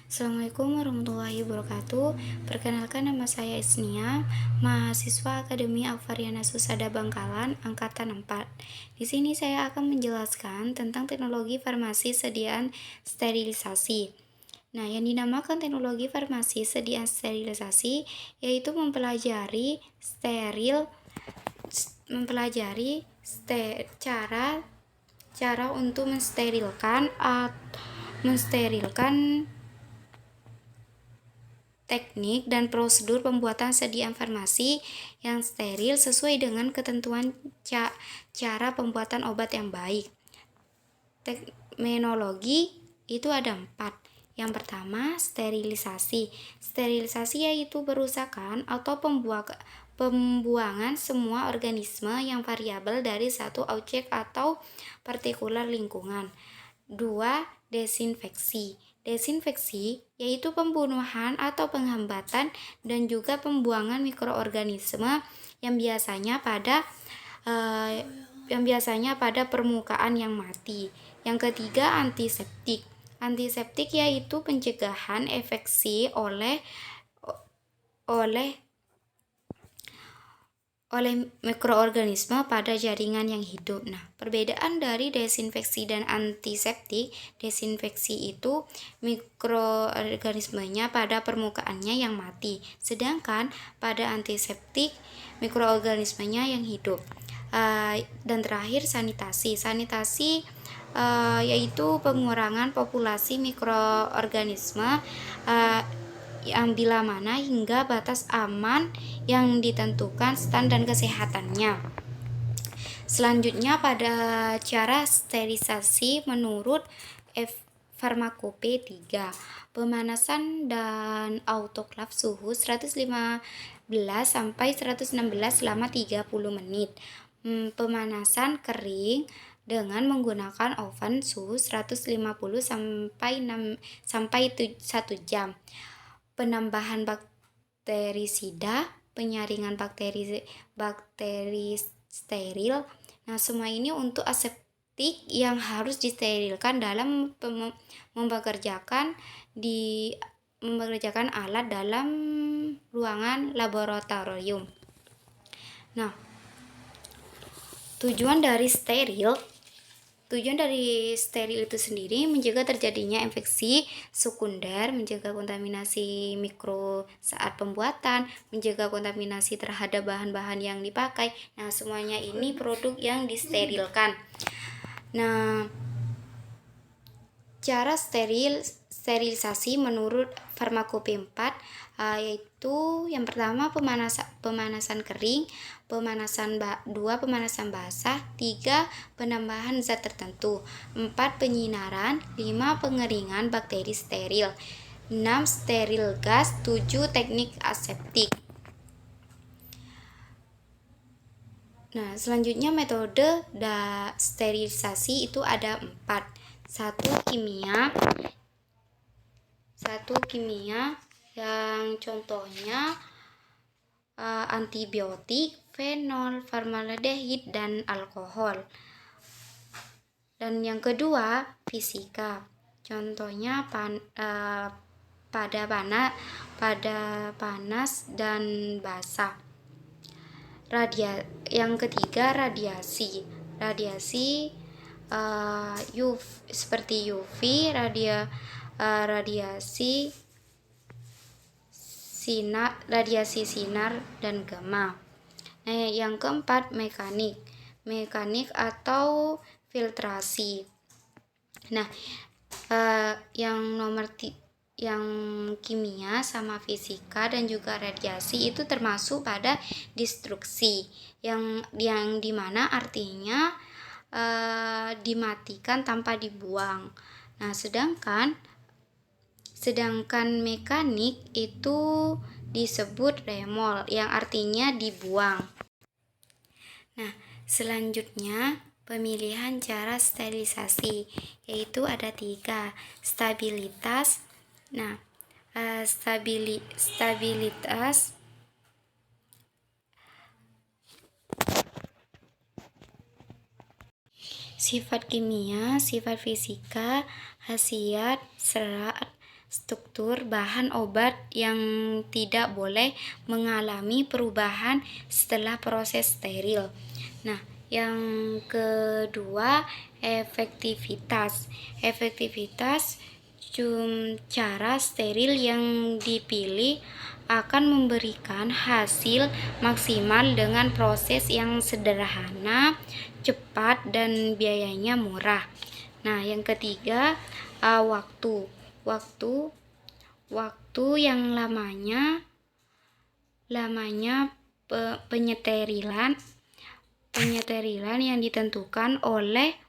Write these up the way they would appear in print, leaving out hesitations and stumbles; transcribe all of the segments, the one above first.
Assalamualaikum warahmatullahi wabarakatuh. Perkenalkan, nama saya Isnia, mahasiswa Akademi Alvariana Susada Bangkalan, angkatan 4. Di sini saya akan menjelaskan tentang teknologi farmasi sediaan sterilisasi. Nah, yang dinamakan teknologi farmasi sediaan sterilisasi yaitu mempelajari cara untuk mensterilkan teknik dan prosedur pembuatan sediaan farmasi yang steril sesuai dengan ketentuan cara pembuatan obat yang baik. Terminologi itu ada 4. Yang pertama, sterilisasi. Sterilisasi yaitu perusakan atau pembuangan semua organisme yang variabel dari satu objek atau partikular lingkungan. 2. Desinfeksi. Desinfeksi yaitu pembunuhan atau penghambatan dan juga pembuangan mikroorganisme yang biasanya pada permukaan yang mati. Yang ketiga, antiseptik. Antiseptik yaitu pencegahan infeksi oleh mikroorganisme pada jaringan yang hidup. Nah, perbedaan dari desinfeksi dan antiseptik, desinfeksi itu mikroorganismenya pada permukaannya yang mati, sedangkan pada antiseptik mikroorganismenya yang hidup. Dan terakhir, sanitasi. Sanitasi yaitu pengurangan populasi mikroorganisme yang bila mana hingga batas aman yang ditentukan standar kesehatannya. Selanjutnya, pada cara sterilisasi menurut Farmakope 3, pemanasan dan autoklav suhu 115 sampai 116 selama 30 menit. Pemanasan kering dengan menggunakan oven suhu 150 sampai 1 jam. Penambahan bakterisida, penyaringan bakteri steril. Nah, semua ini untuk aseptik yang harus disterilkan dalam mempekerjakan alat dalam ruangan laboratorium. Nah, Tujuan dari steril itu sendiri mencegah terjadinya infeksi sekunder, mencegah kontaminasi mikro saat pembuatan, mencegah kontaminasi terhadap bahan-bahan yang dipakai. Nah, semuanya ini produk yang disterilkan. Nah, cara sterilisasi menurut Farmakope 4 yaitu yang pertama pemanasan kering, pemanasan basah, 3 penambahan zat tertentu, 4 penyinaran, 5 pengeringan bakteri steril, 6 steril gas, 7 teknik aseptik. Nah, selanjutnya metode sterilisasi itu ada 4. 1 kimia yang contohnya antibiotik, fenol, formaldehid, dan alkohol. Dan yang kedua, fisika. Contohnya pada panas dan basah. Yang ketiga, radiasi. Radiasi seperti UV, radiasi sinar dan gamma. Nah, yang keempat, mekanik atau filtrasi. Nah, yang kimia sama fisika dan juga radiasi itu termasuk pada destruksi yang dimana artinya dimatikan tanpa dibuang. Nah, sedangkan mekanik itu disebut remol yang artinya dibuang. Nah, selanjutnya pemilihan cara sterilisasi yaitu ada 3. Stabilitas. Nah, stabilitas sifat kimia, sifat fisika, khasiat, serat, struktur bahan obat yang tidak boleh mengalami perubahan setelah proses steril. Nah, yang kedua, efektivitas. Efektivitas cara steril yang dipilih akan memberikan hasil maksimal dengan proses yang sederhana, cepat, dan biayanya murah. Nah, yang ketiga, waktu. Waktu waktu yang lamanya penyeterilan yang ditentukan oleh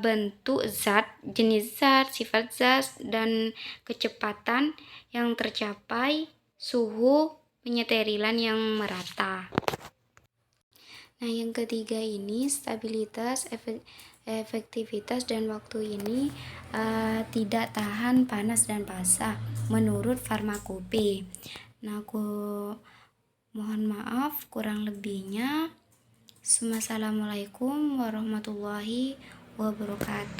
bentuk zat, jenis zat, sifat zat, dan kecepatan yang tercapai suhu penyeterilan yang merata. Nah, yang ketiga ini stabilitas, efektivitas, dan waktu ini tidak tahan panas dan basah menurut farmakope. Nah, aku mohon maaf kurang lebihnya. Assalamualaikum warahmatullahi wabarakatuh.